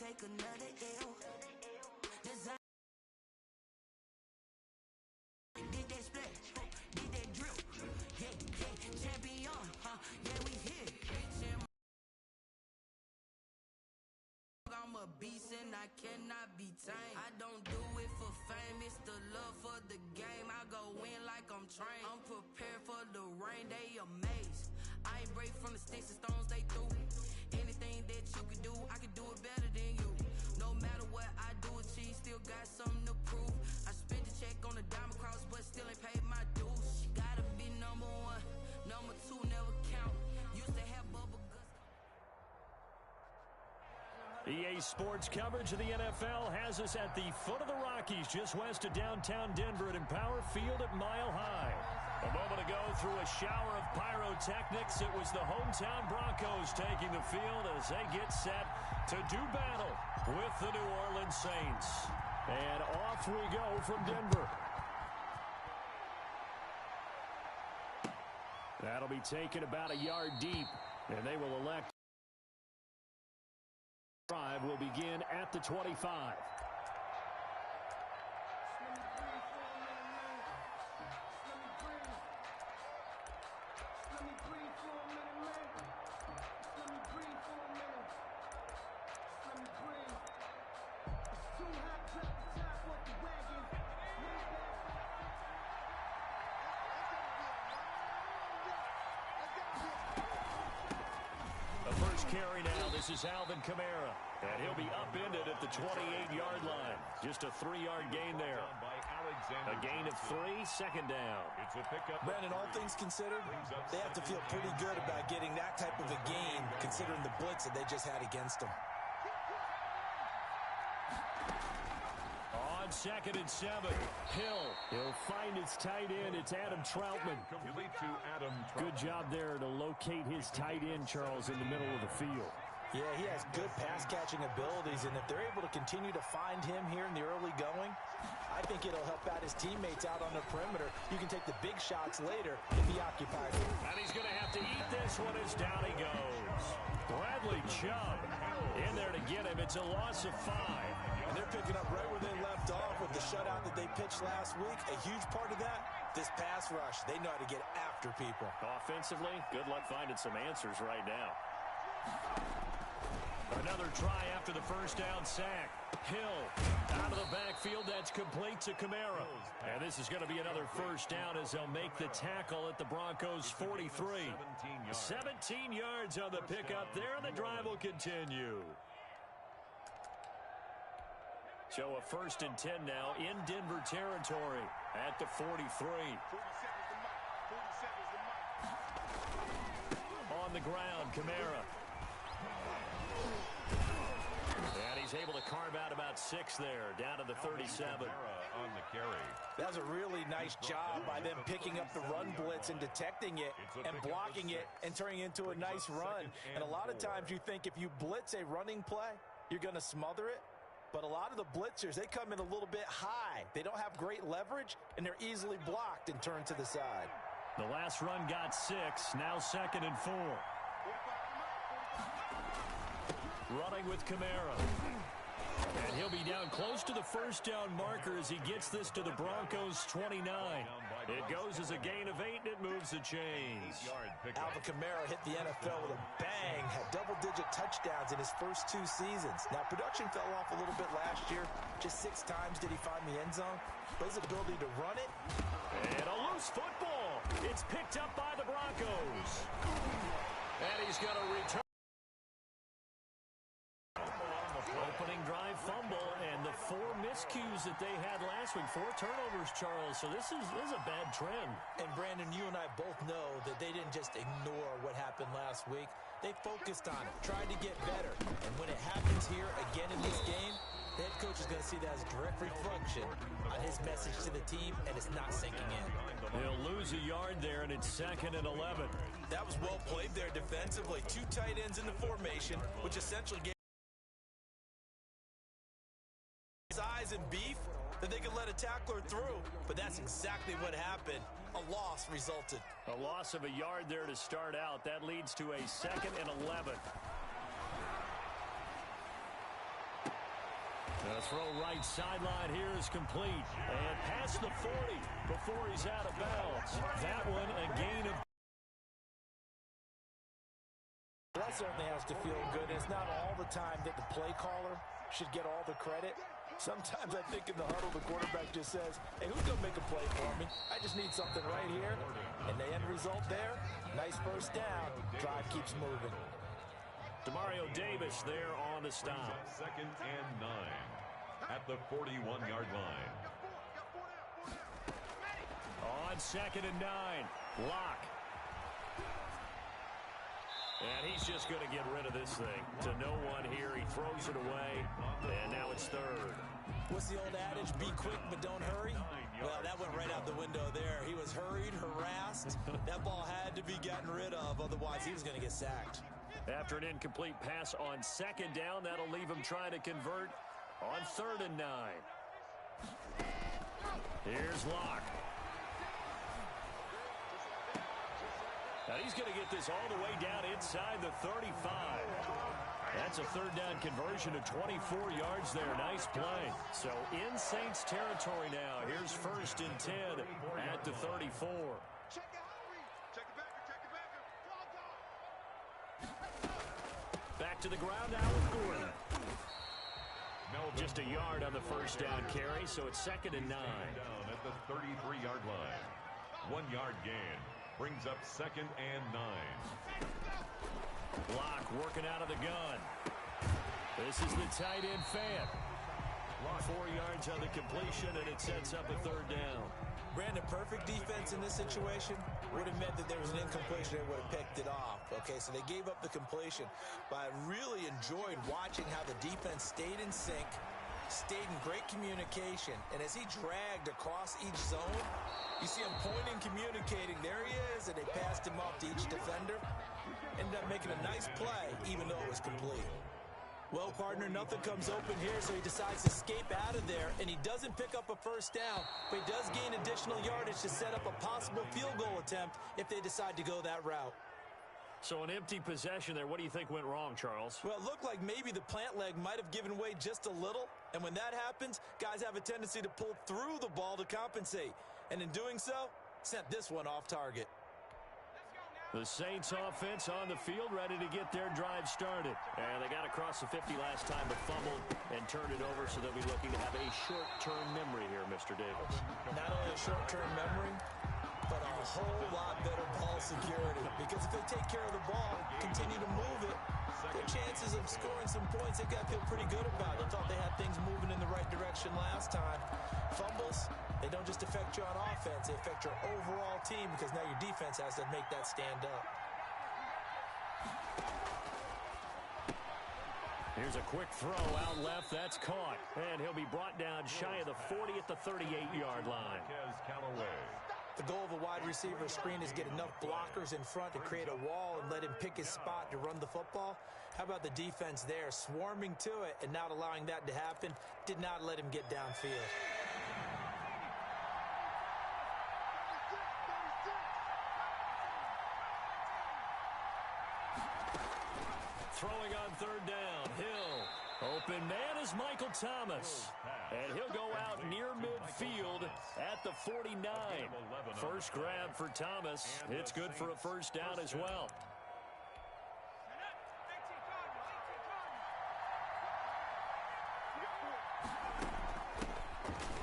take another L. Did that split, did that drip, yeah, champion, yeah, we here. I'm a beast and I cannot be tamed. I don't do it for fame, it's the love for the game. I go in like I'm trained. I'm prepared for the rain, they amazed. I ain't break from the sticks and stones they threw. Anything that you can do, I can do it better than you. No matter what I do, achieve, still got something to prove. I spent the check on the diamond cross, but still ain't paid my dues. Gotta be number one, number two never count. Used to have bubble guts. EA Sports coverage of the NFL has us at the foot of the Rockies, just west of downtown Denver at Empower Field at Mile High. A moment ago, through a shower of pyrotechnics, it was the hometown Broncos taking the field as they get set to do battle with the New Orleans Saints. And off we go from Denver. That'll be taken about a yard deep, and they will elect. Drive will begin at the 25. Carry now. This is Alvin Kamara, and he'll be upended at the 28-yard line. Just a 3-yard gain there. A gain of 3, second down. Brandon, all things considered, they have to feel pretty good about getting that type of a gain, considering the blitz that they just had against them. On 2nd and 7, Hill. He'll find his tight end. It's Adam Troutman. Good job there to locate his tight end, Charles, in the middle of the field. Yeah, he has good pass-catching abilities, and if they're able to continue to find him here in the early going, I think it'll help out his teammates out on the perimeter. You can take the big shots later if he occupies it. And he's going to have to eat this one as down he goes. Bradley Chubb in there to get him. It's a loss of 5. And they're picking up right where they left off with the shutout that they pitched last week. A huge part of that, this pass rush. They know how to get after people. Offensively, good luck finding some answers right now. Another try after the first down sack. Hill out of the backfield. That's complete to Kamara. And this is going to be another first down as they'll make the tackle at the Broncos' 43. 17 yards on the pickup there, and the drive will continue. So a 1st and 10 now in Denver territory at the 43. On the ground, Kamara. And he's able to carve out about 6 there, down to the 37. On the carry. That's a really nice job by them picking up the run blitz and detecting it and blocking it and turning it into a nice run. And a lot of times you think if you blitz a running play, you're going to smother it. But a lot of the blitzers, they come in a little bit high. They don't have great leverage, and they're easily blocked and turned to the side. The last run got 6, now 2nd and 4. Running with Kamara. And he'll be down close to the first down marker as he gets this to the Broncos' 29. It goes as a gain of 8, and it moves the chains. Alvin Kamara hit the NFL with a bang, had double-digit touchdowns in his first 2 seasons. Now, production fell off a little bit last year. Just 6 times did he find the end zone. But his ability to run it. And a loose football. It's picked up by the Broncos. And he's going to return. Opening drive fumble, and the 4 miscues that they had last week, 4 turnovers, Charles. So this is a bad trend. And Brandon, you and I both know that they didn't just ignore what happened last week. They focused on it, tried to get better. And when it happens here again in this game, the head coach is going to see that as a direct reflection on his message to the team, and it's not sinking in. They'll lose a yard there, and it's 2nd and 11. That was well played there defensively. 2 tight ends in the formation, which essentially gave size and beef that they could let a tackler through, but that's exactly what happened. A loss resulted. A loss of a yard there to start out. That leads to a 2nd and 11. The throw right sideline here is complete. And past the 40 before he's out of bounds. That one a gain of... That certainly has to feel good. It's not all the time that the play caller should get all the credit. Sometimes I think in the huddle, the quarterback just says, hey, who's going to make a play for me? I just need something right here. And the end result there, nice first down. Drive keeps moving. Demario Davis there on the stop. Second and 9 at the 41-yard line. On second and 9, Locke. And he's just going to get rid of this thing to no one here. He throws it away, and now it's third. What's the old adage? Be quick, but don't hurry. Well, that went right out the window there. He was hurried, harassed. That ball had to be gotten rid of. Otherwise, he was going to get sacked. After an incomplete pass on second down, that'll leave him trying to convert on third and 9. Here's Locke. Now he's going to get this all the way down inside the 35. That's a third down conversion of 24 yards there. Nice play. So in Saints territory now. Here's first and 10 at the 34. Back to the ground now with Gordon. Just a yard on the first down carry, so it's second and 9. Down at the 33-yard line. 1 yard gain. Brings up second and 9. Locke working out of the gun. This is the tight end fan. 4 yards on the completion, and it sets up a third down. Brandon, perfect defense in this situation would have meant that there was an incompletion. They would have picked it off. Okay, so they gave up the completion. But I really enjoyed watching how the defense stayed in sync, stayed in great communication. And as he dragged across each zone, you see him pointing, communicating. There he is, and they passed him off to each defender. Ended up making a nice play, even though it was complete. Well, partner, nothing comes open here, so he decides to escape out of there, and he doesn't pick up a first down, but he does gain additional yardage to set up a possible field goal attempt if they decide to go that route. So an empty possession there. What do you think went wrong, Charles? Well, it looked like maybe the plant leg might have given way just a little, and when that happens, guys have a tendency to pull through the ball to compensate, and in doing so, sent this one off target. The Saints offense on the field, ready to get their drive started. And they got across the 50 last time, but fumbled and turned it over, so they'll be looking to have a short-term memory here, Mr. Davis. Not only a short-term memory, but a whole lot better ball security. Because if they take care of the ball, continue to move it, their chances of scoring some points, they've got to feel pretty good about it. They thought they had things moving in the right direction last time. Fumbles, they don't just affect you on offense, they affect your overall team because now your defense has to make that stand up. Here's a quick throw out left. That's caught. And he'll be brought down shy of the 40 at the 38-yard line. The goal of a wide receiver screen is get enough blockers in front to create a wall and let him pick his spot to run the football. How about the defense there, swarming to it and not allowing that to happen? Did not let him get downfield. Throwing on third down, Hill. Open man is Michael Thomas. And he'll go out near midfield at the 49. First grab for Thomas. It's good for a first down as well.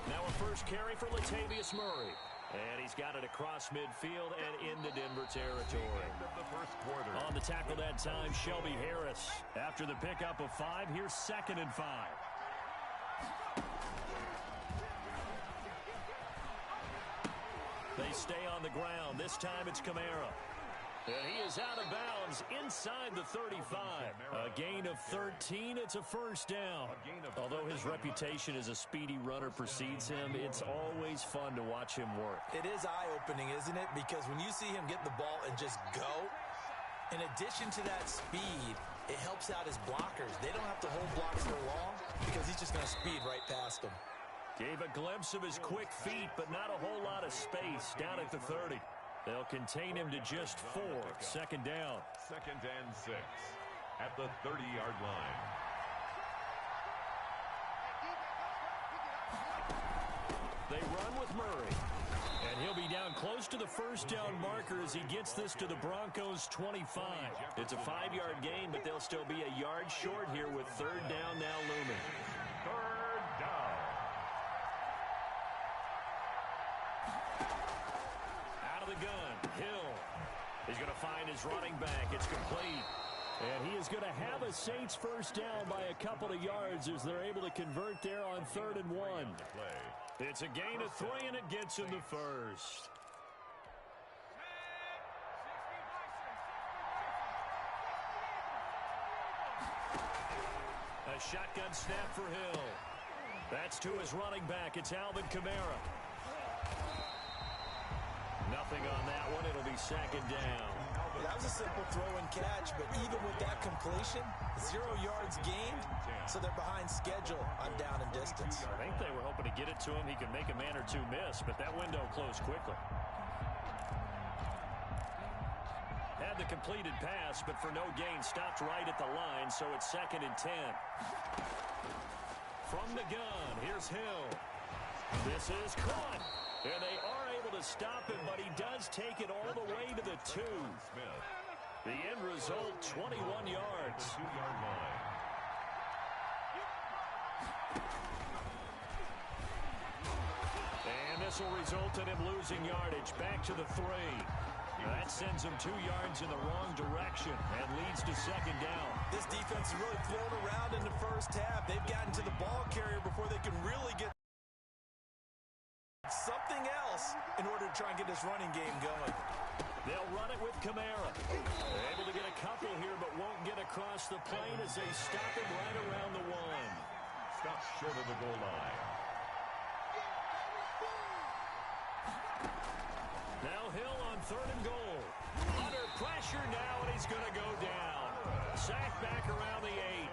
Now a first carry for Latavius Murray. And he's got it across midfield and into Denver territory. On the tackle that time, Shelby Harris. After the pickup of 5, here's second and 5. They stay on the ground. This time it's Kamara. And he is out of bounds inside the 35. A gain of 13. It's a first down. Although his reputation as a speedy runner precedes him, it's always fun to watch him work. It is eye-opening, isn't it? Because when you see him get the ball and just go, in addition to that speed, it helps out his blockers. They don't have to hold blocks for long because he's just going to speed right past them. Gave a glimpse of his quick feet, but not a whole lot of space down at the 30. They'll contain him to just 4. Second down. Second and 6 at the 30-yard line. They run with Murray. And he'll be down close to the first down marker as he gets this to the Broncos 25. It's a 5-yard gain, but they'll still be a yard short here with third down now looming. Third down. Out of the gun, Hill. He's going to find his running back. It's complete. And he is going to have a Saints first down by a couple of yards as they're able to convert there on 3rd and 1. It's a gain of 3, and it gets him the first. A shotgun snap for Hill. That's to his running back. It's Alvin Kamara. Nothing on that one. It'll be 2nd down. That was a simple throw and catch, but even with that completion, 0 yards gained, so they're behind schedule on down and distance. I think they were hoping to get it to him. He could make a man or two miss, but that window closed quickly. Had the completed pass, but for no gain, stopped right at the line, so it's 2nd and 10. From the gun, here's Hill. This is caught. And they are able to stop him, but he does take it all the way to the 2. The end result, 21 yards. 2-yard line. And this will result in him losing yardage back to the 3. That sends him 2 yards in the wrong direction and leads to 2nd down. This defense is really thrown around in the first half. They've gotten to the ball carrier before they can really get something else in order to try and get this running game going. They'll run it with Kamara. They're able to get a couple here, but won't get across the plane as they stop him right around the 1. Stop short of the goal line. Now Hill on 3rd and goal. Under pressure now, and he's going to go down. Sack back around the 8.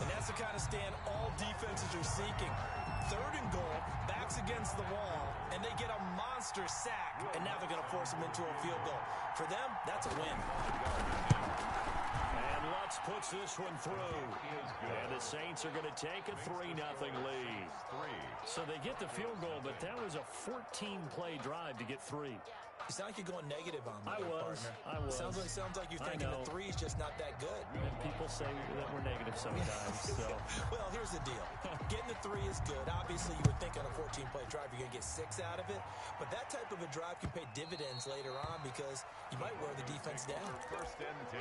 And that's the kind of stand all defenses are seeking. 3rd and goal, backs against the wall, and they get a monster sack. And now they're going to force him into a field goal. For them, that's a win. And Lutz puts this one through. And the Saints are going to take a 3-0 lead. So they get the field goal, but that was a 14-play drive to get 3. You sound like you're going negative on me, I was. Sounds like you're thinking the 3 is just not that good. And people say that we're negative sometimes. So. Well, here's the deal. Getting the 3 is good. Obviously, you would think on a 14-play drive you're going to get 6 out of it. But that type of a drive can pay dividends later on because you might wear the defense down. 1st and 10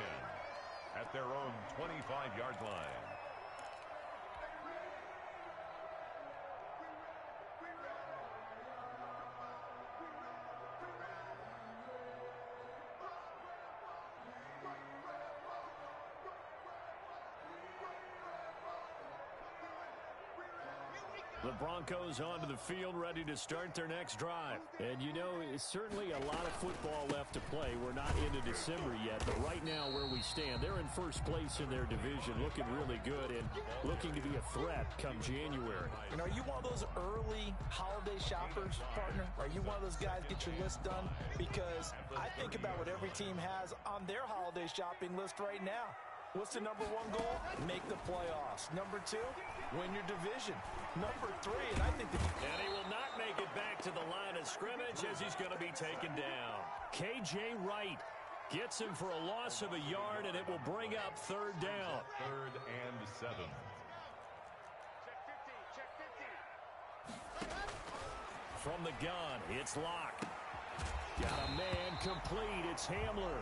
at their own 25-yard line. The Broncos onto the field, ready to start their next drive. And, you know, it's certainly a lot of football left to play. We're not into December yet, but right now where we stand, they're in first place in their division, looking really good and looking to be a threat come January. And are you one of those early holiday shoppers, partner? Are you one of those guys get your list done? Because I think about what every team has on their holiday shopping list right now. What's the number 1 goal? Make the playoffs. Number 2, win your division. Number 3, and I think and he will not make it back to the line of scrimmage as he's going to be taken down. K.J. Wright gets him for a loss of a yard, and it will bring up 3rd down. 3rd and 7. From the gun, it's Locke. Got a man complete. It's Hamler.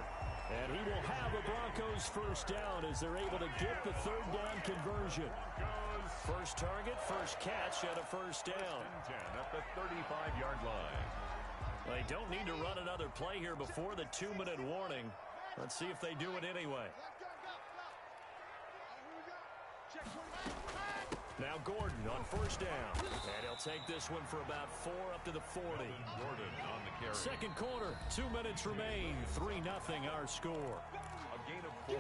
And he will have a Broncos first down as they're able to get the 3rd down conversion. First target, first catch, and a first down. 10 at the 35-yard line. They don't need to run another play here before the 2-minute warning. Let's see if they do it anyway. Now Gordon on first down. And he'll take this one for about 4 up to the 40. Gordon on the carry. Second quarter, 2 minutes remain. 3-0 our score. A gain of 4.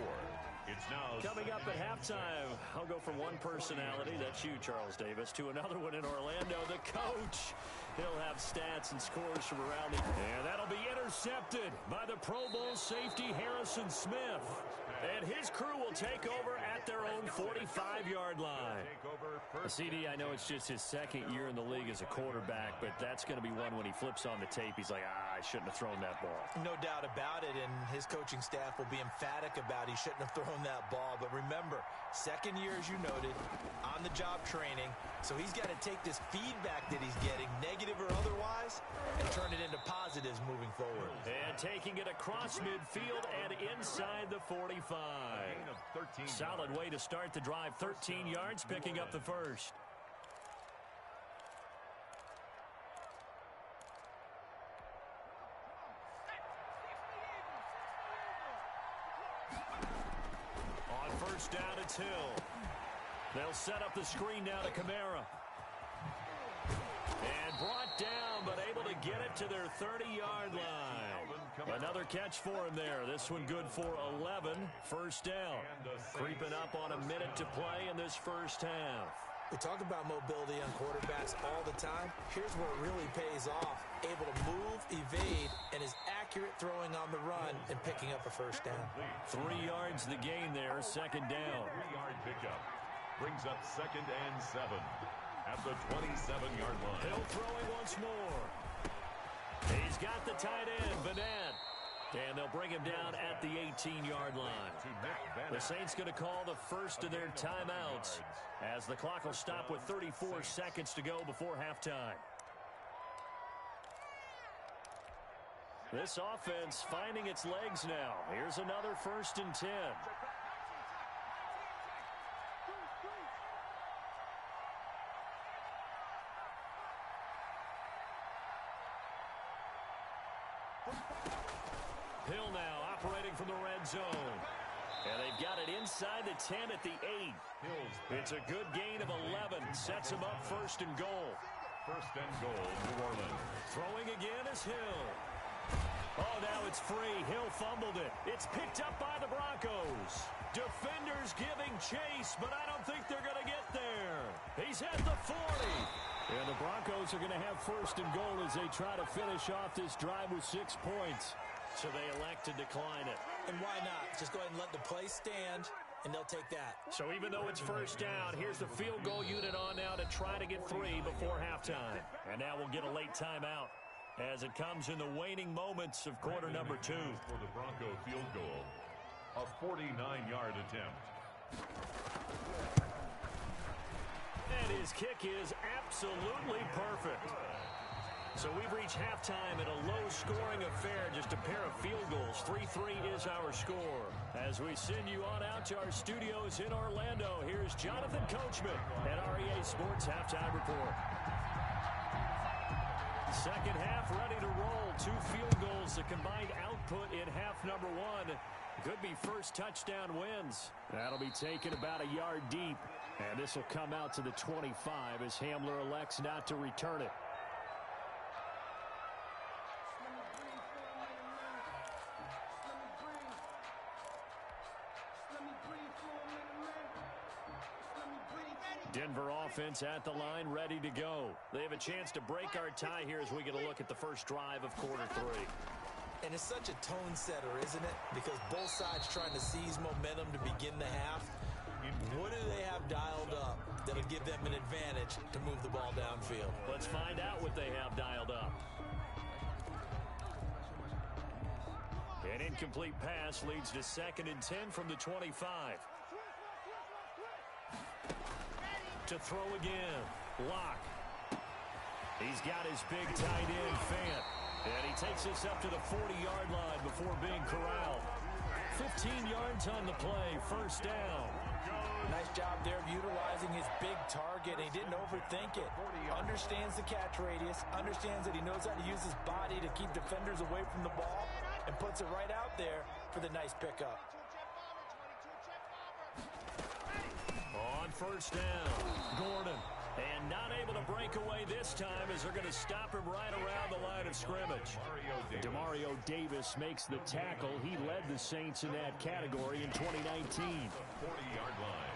It's now coming up at halftime. I'll go from one personality, that's you, Charles Davis, to another one in Orlando, the coach. He'll have stats and scores from around the... And that'll be intercepted by the Pro Bowl safety Harrison Smith. And his crew will take over at at their own 45-yard line. CD, I know it's just his second year in the league as a quarterback, but that's going to be one when he flips on the tape, he's like, I shouldn't have thrown that ball. No doubt about it, and his coaching staff will be emphatic about he shouldn't have thrown that ball. But remember, second year, as you noted, on-the-job training, so he's got to take this feedback that he's getting, negative or otherwise, and turn it into positives moving forward. And taking it across midfield and inside the 45. Solid way to start the drive. 13 yards, picking up the first. On first down, it's Hill. They'll set up the screen now to Kamara. And brought down, but able to get it to their 30-yard line. Another catch for him there. This one good for 11. First down. Creeping up on a minute to play in this first half. We talk about mobility on quarterbacks all the time. Here's where it really pays off. Able to move, evade, and is accurate throwing on the run and picking up a first down. 3 yards the gain there. Second down. 3-yard pickup. Brings up 2nd and 7. At the 27-yard line. Hill throwing once more. He's got the tight end, Vanette. And they'll bring him down at the 18-yard line. The Saints going to call the first of their timeouts as the clock will stop with 34 seconds to go before halftime. This offense finding its legs now. Here's another 1st and 10. Hill now operating from the red zone. And they've got it inside the 10 at the 8. It's a good gain of 11. Sets him up 1st and goal. 1st and goal, New Orleans. Throwing again is Hill. Oh, now it's free. Hill fumbled it. It's picked up by the Broncos. Defenders giving chase, but I don't think they're going to get there. He's at the 40. And the Broncos are going to have 1st and goal as they try to finish off this drive with 6 points. So they elect to decline it. And why not? Just go ahead and let the play stand, and they'll take that. So even though it's 1st down, here's the field goal unit on now to try to get 3 before halftime. And now we'll get a late timeout as it comes in the waning moments of quarter number 2. For the Bronco field goal, a 49-yard attempt. And his kick is absolutely perfect. So we've reached halftime in a low-scoring affair, just a pair of field goals. 3-3 is our score. As we send you on out to our studios in Orlando, here's Jonathan Coachman at REA Sports Halftime Report. Second half ready to roll. 2 field goals, the combined output in half number 1. Could be first touchdown wins. That'll be taken about a yard deep. And this will come out to the 25 as Hamler elects not to return it. Denver offense at the line, ready to go. They have a chance to break our tie here as we get a look at the first drive of quarter 3. And it's such a tone setter, isn't it? Because both sides trying to seize momentum to begin the half. What do they have dialed up that'll give them an advantage to move the ball downfield? Let's find out what they have dialed up. An incomplete pass leads to 2nd and 10 from the 25. To throw again. Locke. He's got his big tight end, Fant. And he takes us up to the 40-yard line before being corralled. 15 yards on the play. First down. Nice job there of utilizing his big target. He didn't overthink it. Understands the catch radius. Understands that he knows how to use his body to keep defenders away from the ball. And puts it right out there for the nice pickup. On first down, Gordon. And not able to break away this time as they're going to stop him right around the line of scrimmage. Demario Davis makes the tackle. He led the Saints in that category in 2019. 40-yard line.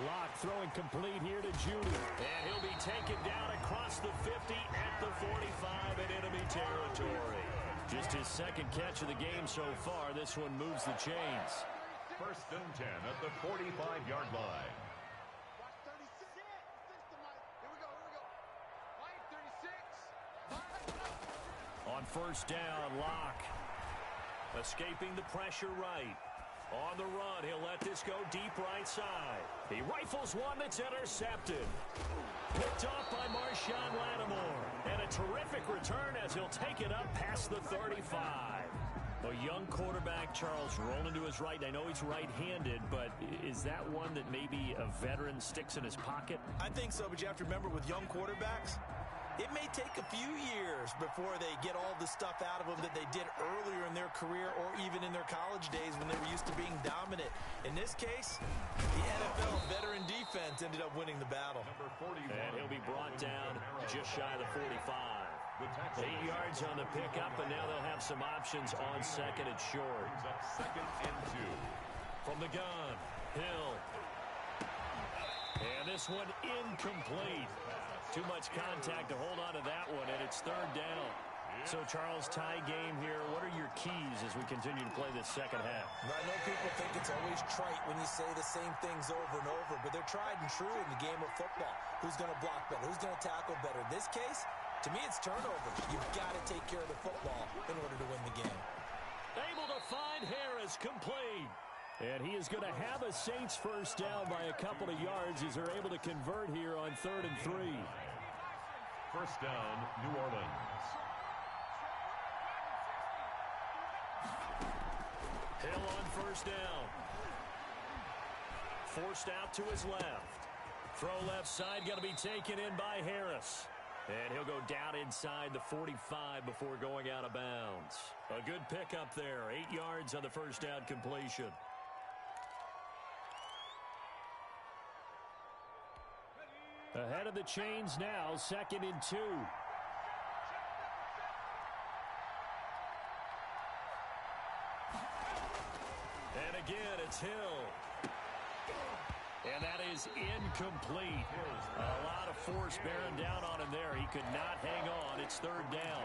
Locke throwing complete here to Judy. And he'll be taken down across the 50 at the 45 in enemy territory. Just his 2nd catch of the game so far. This one moves the chains. First and 10 at the 45-yard line. On first down, Locke. Escaping the pressure right. On the run, he'll let this go deep right side. He rifles one that's intercepted. Picked off by Marshawn Lattimore. And a terrific return as he'll take it up past the 35. A young quarterback, Charles, rolling to his right. I know he's right-handed, but is that one that maybe a veteran sticks in his pocket? I think so, but you have to remember with young quarterbacks, it may take a few years before they get all the stuff out of them that they did earlier in their career or even in their college days when they were used to being dominant. In this case, the NFL veteran defense ended up winning the battle. And he'll be brought down just shy of the 45. 8 yards on the pickup, and now they'll have some options on second and short. Second and 2. From the gun, Hill. And this one incomplete. Too much contact to hold on to that one, and it's third down. So, Charles, tie game here. What are your keys as we continue to play this second half? I know people think it's always trite when you say the same things over and over, but they're tried and true in the game of football. Who's going to block better? Who's going to tackle better? In this case, to me, it's turnovers. You've got to take care of the football in order to win the game. Able to find Harris, complete. And he is going to have a Saints first down by a couple of yards as they're able to convert here on 3rd and 3. First down, New Orleans. Hill on first down. Forced out to his left. Throw left side, going to be taken in by Harris. And he'll go down inside the 45 before going out of bounds. A good pickup there. 8 yards on the first down completion. Ahead of the chains now, 2nd and 2. And again, it's Hill. And that is incomplete. A lot of force bearing down on him there. He could not hang on. It's 3rd down.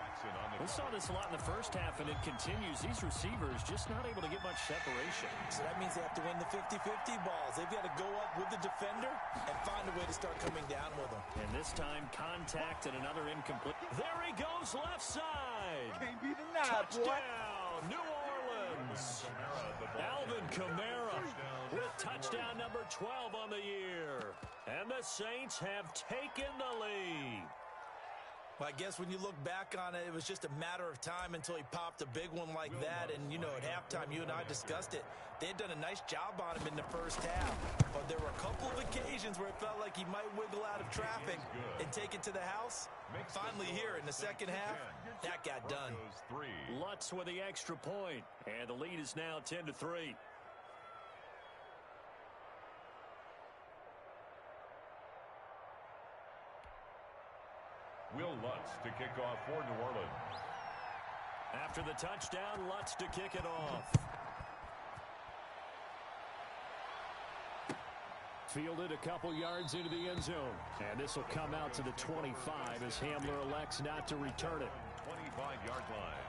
We saw this a lot in the first half, and it continues. These receivers just not able to get much separation. So that means they have to win the 50-50 balls. They've got to go up with the defender and find a way to start coming down with them. And this time, contact and another incomplete. There he goes, left side. Can't be denied, boy. Touchdown, New Orleans. Alvin Kamara with touchdown number 12 on the year. And the Saints have taken the lead. Well, I guess when you look back on it, it was just a matter of time until he popped a big one like that. And, you know, at halftime, you and I discussed it. They had done a nice job on him in the first half. But there were a couple of occasions where it felt like he might wiggle out of traffic and take it to the house. Finally here in the second half, that got done. Lutz with the extra point. And the lead is now 10-3. Will Lutz to kick off for New Orleans. After the touchdown, Lutz to kick it off. Fielded a couple yards into the end zone. And this will come out to the 25 as Hamler elects not to return it. 25-yard line.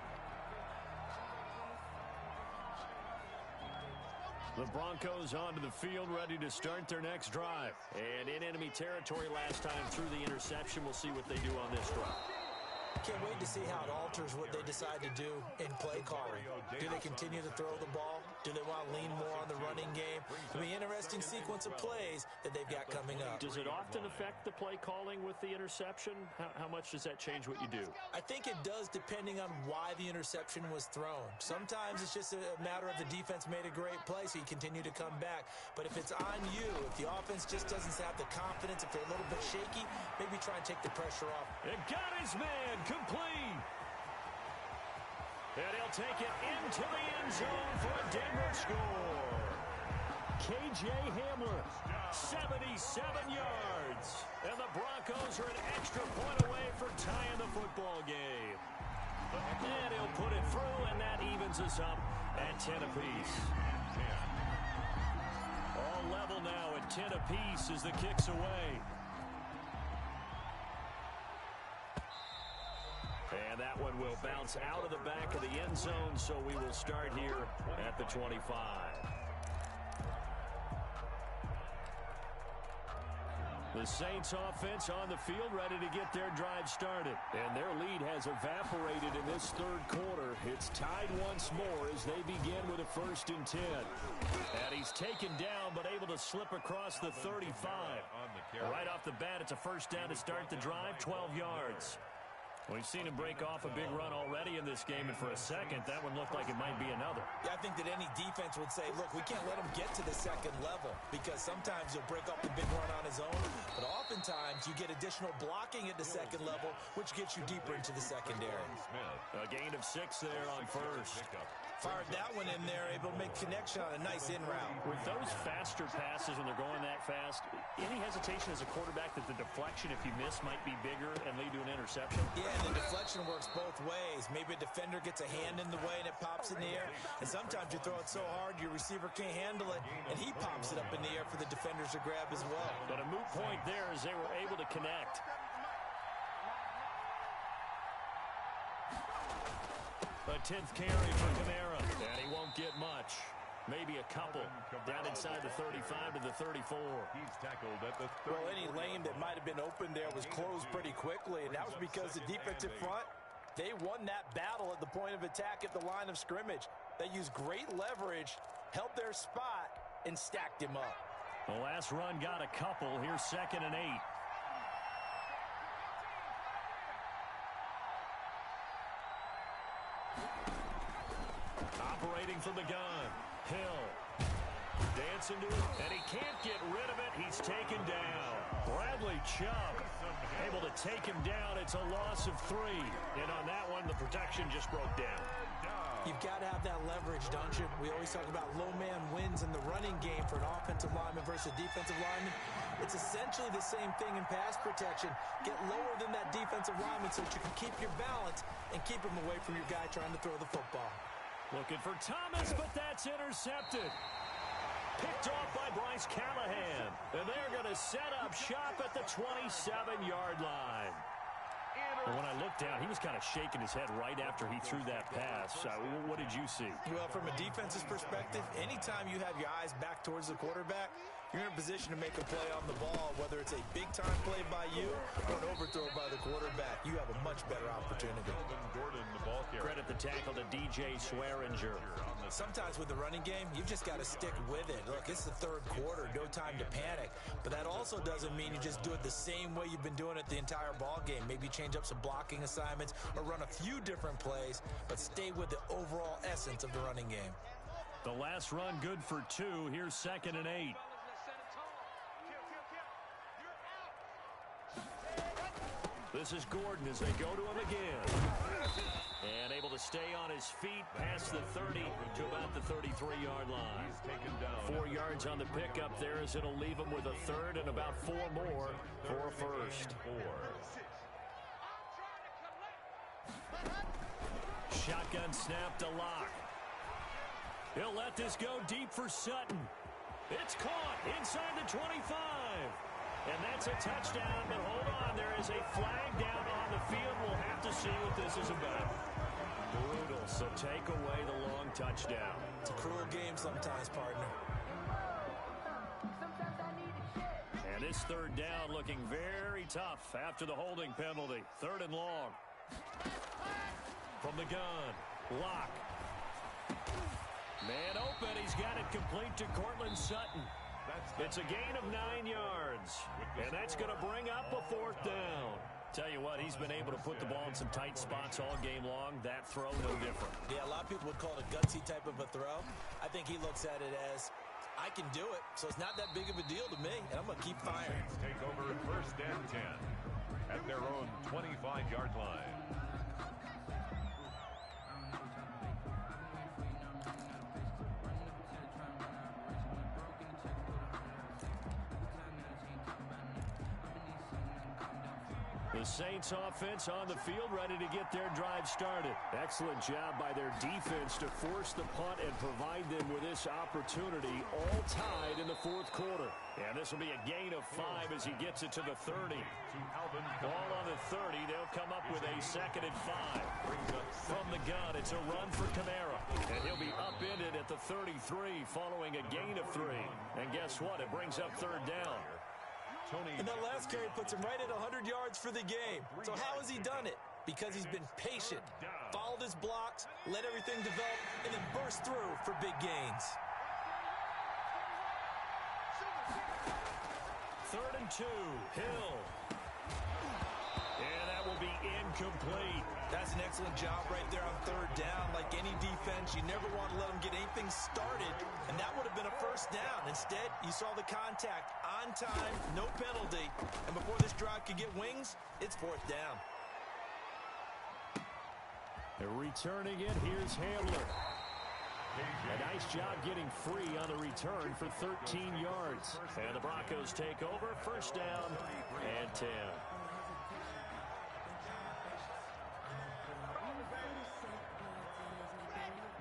The Broncos onto the field, ready to start their next drive. And in enemy territory last time through the interception. We'll see what they do on this drive. Can't wait to see how it alters what they decide to do in play calling. Do they continue to throw the ball? Do they want to lean more on the running game? It'll be an interesting sequence of plays that they've got coming up. Does it often affect the play calling with the interception? How much does that change what you do? I think it does depending on why the interception was thrown. Sometimes it's just a matter of the defense made a great play, so you continue to come back. But if it's on you, if the offense just doesn't have the confidence, if they're a little bit shaky, maybe try and take the pressure off. It got his man complete. And he'll take it into the end zone for a Denver score. K.J. Hamler, 77 yards. And the Broncos are an extra point away from tying the football game. And he'll put it through, and that evens us up at 10 apiece. All level now at 10 apiece as the kick's away. And that one will bounce out of the back of the end zone, so we will start here at the 25. The Saints offense on the field, ready to get their drive started. And their lead has evaporated in this third quarter. It's tied once more as they begin with a 1st and 10. And he's taken down, but able to slip across the 35. Right off the bat, it's a 1st down to start the drive, 12 yards. We've seen him break off a big run already in this game, and for a second, that one looked like it might be another. Yeah, I think that any defense would say, look, we can't let him get to the second level, because sometimes he'll break off the big run on his own, but oftentimes you get additional blocking at the second level, which gets you deeper into the secondary. A gain of 6 there on 1st. Fired that one in there, able to make connection on a nice in route. With those faster passes when they're going that fast, any hesitation as a quarterback that the deflection, if you miss, might be bigger and lead to an interception? Yeah, and the deflection works both ways. Maybe a defender gets a hand in the way and it pops in the air, and sometimes you throw it so hard your receiver can't handle it, and he pops it up in the air for the defenders to grab as well. But a moot point there as they were able to connect. A 10th carry for Kamara, and he won't get much. Maybe a couple. Down inside the 35 to the 34. He's tackled at the 30. Well, any lane that might have been open there was closed pretty quickly, and that was because the defensive front, they won that battle at the point of attack at the line of scrimmage. They used great leverage, held their spot, and stacked him up. The last run got a couple. Here's 2nd and 8. Operating from the gun. Hill. Dancing to it, and he can't get rid of it. He's taken down. Bradley Chubb able to take him down. It's a loss of 3. And on that one, the protection just broke down. You've got to have that leverage, don't you? We always talk about low man wins in the running game for an offensive lineman versus a defensive lineman. It's essentially the same thing in pass protection. Get lower than that defensive lineman so that you can keep your balance and keep him away from your guy trying to throw the football. Looking for Thomas, but that's intercepted. Picked off by Bryce Callahan. And they're going to set up shop at the 27-yard line. And when I looked down, he was kind of shaking his head right after he threw that pass. What did you see? Well, from a defense's perspective, anytime you have your eyes back towards the quarterback, you're in a position to make a play on the ball, whether it's a big-time play by you or an overthrow by the quarterback. You have a much better opportunity. Credit the tackle to DJ Swearinger. Sometimes with the running game, you've just got to stick with it. Look, it's the third quarter, no time to panic. But that also doesn't mean you just do it the same way you've been doing it the entire ball game. Maybe change up some blocking assignments or run a few different plays, but stay with the overall essence of the running game. The last run good for 2. Here's 2nd and 8. This is Gordon as they go to him again. And able to stay on his feet past the 30 to about the 33-yard line. He's taken down. 4 yards on the pickup there as it'll leave him with a 3rd and about 4 more for a 1st. Shotgun snap to Locke. He'll let this go deep for Sutton. It's caught inside the 25. And that's a touchdown, but hold on. There is a flag down on the field. We'll have to see what this is about. Brutal, so take away the long touchdown. It's a cruel game sometimes, partner. And this 3rd down looking very tough after the holding penalty. 3rd and long. From the gun, Locke. Man open, he's got it complete to Cortland Sutton. It's a gain of 9 yards, and that's going to bring up a 4th down. Tell you what, he's been able to put the ball in some tight spots all game long. That throw, no different. Yeah, a lot of people would call it a gutsy type of a throw. I think he looks at it as, I can do it, so it's not that big of a deal to me, and I'm going to keep firing. Take over 1st and 10 at their own 25-yard line. The Saints offense on the field ready to get their drive started. Excellent job by their defense to force the punt and provide them with this opportunity, all tied in the 4th quarter. And this will be a gain of 5 as he gets it to the 30. Ball on the 30. They'll come up with a 2nd and 5. From the gun, it's a run for Kamara. And he'll be upended at the 33 following a gain of 3. And guess what? It brings up 3rd down. And that last carry puts him right at 100 yards for the game. So how has he done it? Because he's been patient, followed his blocks, let everything develop, and then burst through for big gains. 3rd and 2, Hill. And that will be incomplete. That's an excellent job right there on 3rd down. Like any defense, you never want to let them get anything started, and that would have been a first down. Instead, you saw the contact on time, no penalty, and before this drive could get wings, it's 4th down. They're returning it. Here's Hamler. A nice job getting free on the return for 13 yards. And the Broncos take over. 1st down and 10.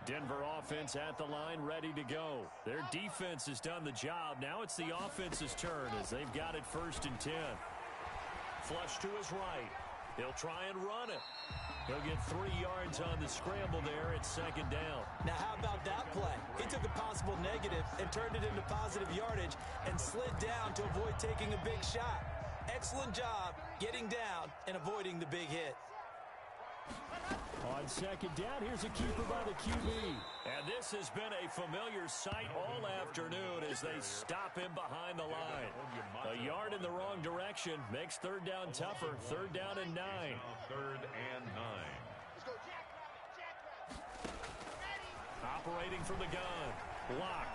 Denver offense at the line, ready to go. Their defense has done the job. Now it's the offense's turn as they've got it 1st and 10. Flush to his right. He'll try and run it. He'll get 3 yards on the scramble there. It's 2nd down. Now how about that play? He took a possible negative and turned it into positive yardage and slid down to avoid taking a big shot. Excellent job getting down and avoiding the big hit. On 2nd down, here's a keeper by the QB. And this has been a familiar sight all afternoon as they stop him behind the line. A yard in the wrong direction makes 3rd down tougher. 3rd down and 9. 3rd and 9. Operating from the gun. Lock.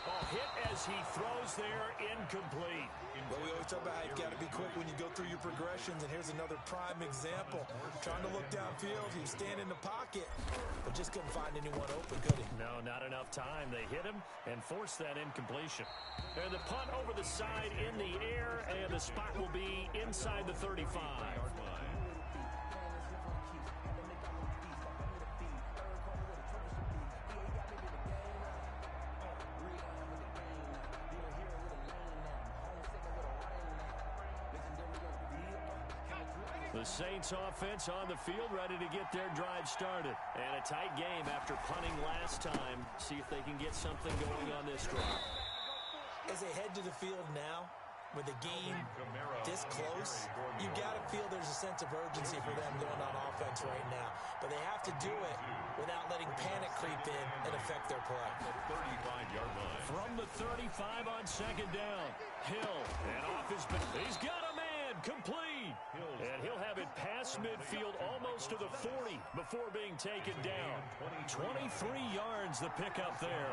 Oh, hit as he throws there, incomplete. Well, we always talk about how you've got to be quick when you go through your progressions, and here's another prime example. Trying to look downfield, he was standing in the pocket, but just couldn't find anyone open, could he? No, not enough time. They hit him and forced that incompletion. And the punt over the side in the air, and the spot will be inside the 35. The Saints offense on the field, ready to get their drive started. And a tight game after punting last time. See if they can get something going on this drive. As they head to the field now, with the game this close, you've got to feel there's a sense of urgency for them going on offense right now. But they have to do it without letting panic creep in and affect their play. 35-yard line. From the 35 on 2nd down, Hill, and off his back. He's got a man, complete. And he'll have it past midfield almost to the 40 before being taken down. 23 yards the pickup there.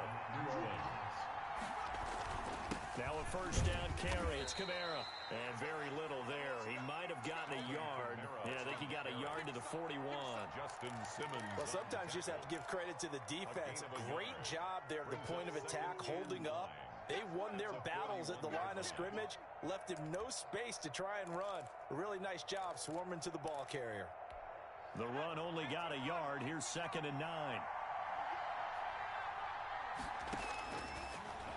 Now a 1st down carry. It's Kamara. And very little there. He might have gotten a yard. Yeah, I think he got a yard to the 41. Justin Simmons. Well, sometimes you just have to give credit to the defense. Great job there at the point of attack, holding up. They won their battles at the line of scrimmage, left him no space to try and run. A really nice job swarming to the ball carrier. The run only got a yard. Here's 2nd and 9.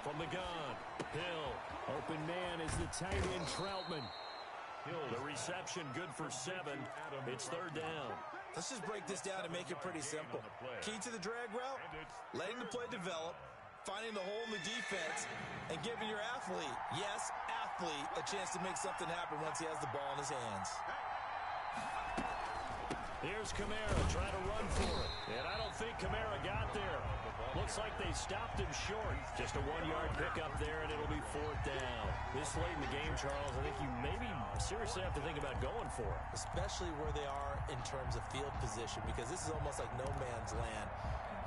From the gun, Hill. Open man is the tight end, Troutman. The reception good for 7. It's 3rd down. Let's just break this down and make it pretty simple. Key to the drag route, letting the play develop, finding the hole in the defense, and giving your athlete, yes, athlete, a chance to make something happen once he has the ball in his hands. Here's Kamara trying to run for it. And I don't think Kamara got there. Looks like they stopped him short. Just a 1-yard pickup there, and it'll be 4th down. This late in the game, Charles, I think you maybe seriously have to think about going for it. Especially where they are in terms of field position, because this is almost like no man's land.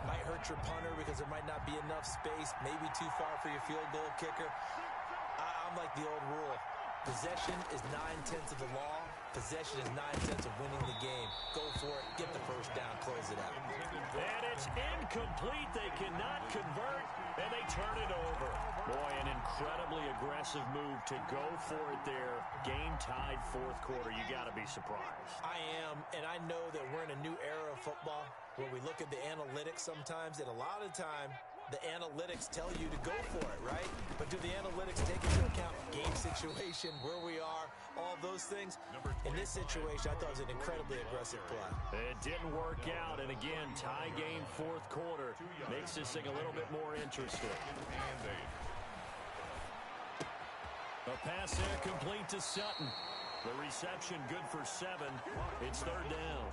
Might hurt your punter because there might not be enough space, maybe too far for your field goal kicker. I'm like the old rule. Possession is 9/10 of the law. Possession is 9/10 of winning the game. Go for it. Get the 1st down. Close it out. And it's incomplete. They cannot convert, and they turn it over. Boy, an incredibly aggressive move to go for it there. Game tied 4th quarter. You got to be surprised. I am, and I know that we're in a new era of football where we look at the analytics sometimes, and a lot of time the analytics tell you to go for it, right? But do the analytics take into account game situation, where we are, all those things? In this situation, I thought it was an incredibly aggressive play. It didn't work out, and again, tie game 4th quarter makes this thing a little bit more interesting. A pass there complete to Sutton. The reception good for 7. It's 3rd down.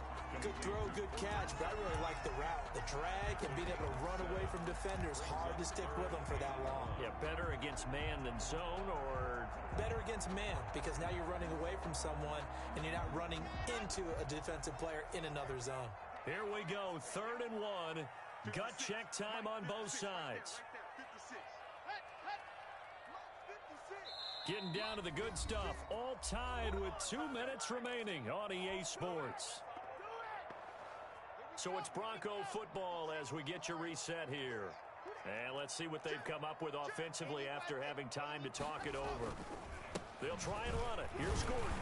Good throw, good catch, but I really like the route. The drag and being able to run away from defenders. Hard to stick with them for that long. Yeah, better against man than zone, or? Better against man, because now you're running away from someone and you're not running into a defensive player in another zone. Here we go, 3rd and 1. Gut check time on both sides. Getting down to the good stuff. All tied with 2 minutes remaining on EA Sports. So it's Bronco football as we get your reset here. And let's see what they've come up with offensively after having time to talk it over. They'll try and run it. Here's Gordon.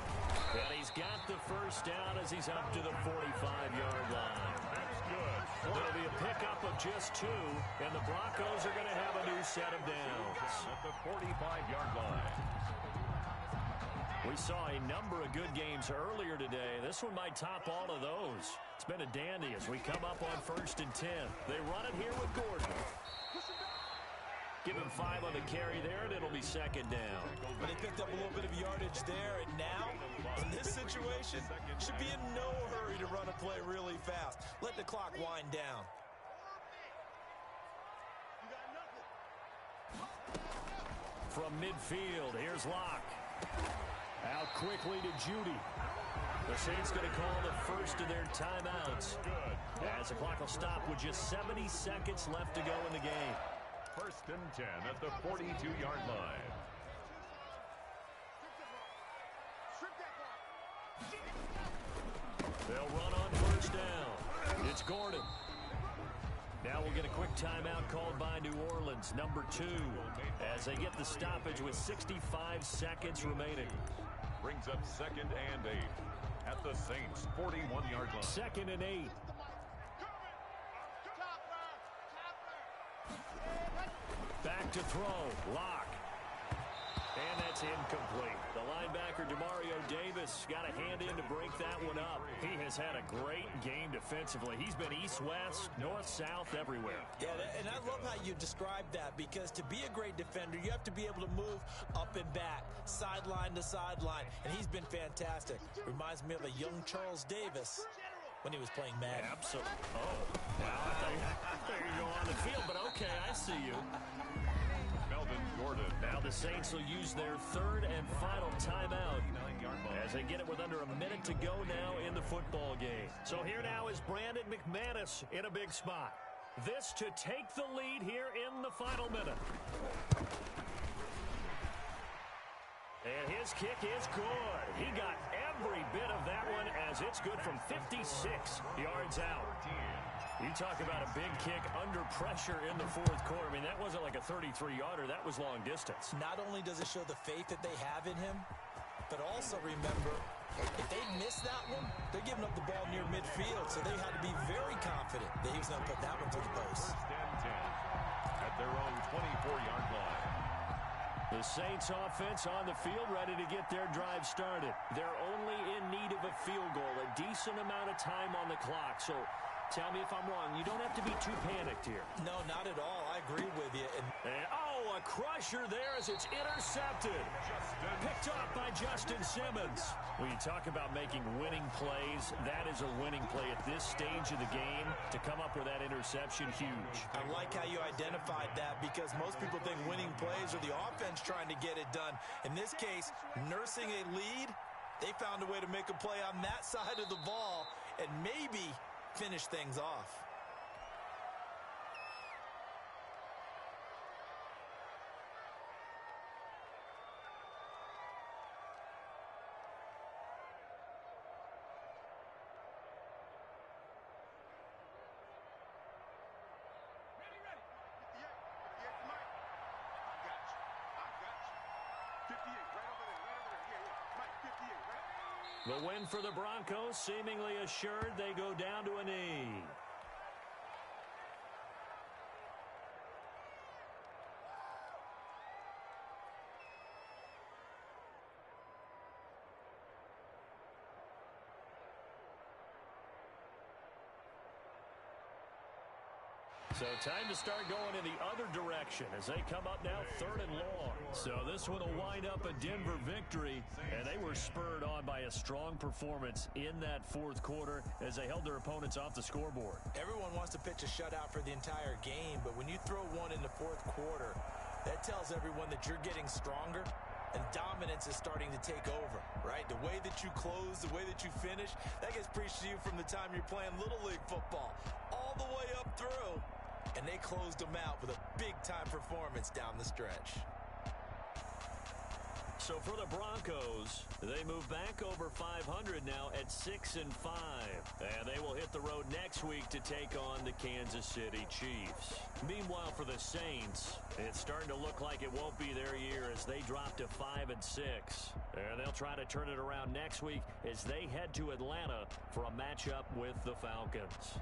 And he's got the first down as he's up to the 45-yard line. That's good. There'll be a pickup of just 2, and the Broncos are going to have a new set of downs. At the 45-yard line. We saw a number of good games earlier today. This one might top all of those. It's been a dandy as we come up on 1st and 10. They run it here with Gordon. Give him 5 on the carry there, and it'll be 2nd down. But they picked up a little bit of yardage there, and now, in this situation, should be in no hurry to run a play really fast. Let the clock wind down. From midfield, here's Locke. Out quickly to Judy. The Saints going to call the first of their timeouts. As the clock will stop with just 70 seconds left to go in the game. 1st and 10 at the 42-yard line. They'll run on 1st down. It's Gordon. Now we'll get a quick timeout called by New Orleans, number 2, as they get the stoppage with 65 seconds remaining. Brings up 2nd and 8 at the Saints' 41-yard line. 2nd and 8. Back to throw. Lock. And that's incomplete. The linebacker, Demario Davis, got a hand in to break that one up. He has had a great game defensively. He's been east-west, north-south, everywhere. Yeah, and I love how you described that, because to be a great defender, you have to be able to move up and back, sideline to sideline, and he's been fantastic. Reminds me of a young Charles Davis when he was playing Madden. Absolutely. Oh, wow. I thought you go on the field, but okay, I see you. Gordon. Now the Saints will use their 3rd and final timeout as they get it with under a minute to go now in the football game. So here now is Brandon McManus in a big spot. This to take the lead here in the final minute. And his kick is good. He got every bit of that one as it's good from 56 yards out. You talk about a big kick under pressure in the 4th quarter. I mean, that wasn't like a 33-yarder. That was long distance. Not only does it show the faith that they have in him, but also remember, if they miss that one, they're giving up the ball near midfield, so they had to be very confident that he was going to put that one to the post. 1st and 10 at their own 24-yard line. The Saints offense on the field ready to get their drive started. They're only in need of a field goal, a decent amount of time on the clock. So tell me if I'm wrong. You don't have to be too panicked here. No, not at all. I agree with you. And a crusher there as it's intercepted. Picked off by Justin Simmons. When you talk about making winning plays, that is a winning play at this stage of the game. To come up with that interception, huge. I like how you identified that, because most people think winning plays are the offense trying to get it done. In this case, nursing a lead, they found a way to make a play on that side of the ball and maybe finish things off. The win for the Broncos, seemingly assured. They go down to a knee. So time to start going in the other direction as they come up now 3rd and long. So this one will wind up a Denver victory, and they were spurred on by a strong performance in that 4th quarter as they held their opponents off the scoreboard. Everyone wants to pitch a shutout for the entire game, but when you throw one in the 4th quarter, that tells everyone that you're getting stronger and dominance is starting to take over, right? The way that you close, the way that you finish, that gets preached to you from the time you're playing Little League football all the way up through. And they closed them out with a big-time performance down the stretch. So for the Broncos, they move back over 500 now at 6-5. And they will hit the road next week to take on the Kansas City Chiefs. Meanwhile, for the Saints, it's starting to look like it won't be their year as they drop to 5-6. And they'll try to turn it around next week as they head to Atlanta for a matchup with the Falcons.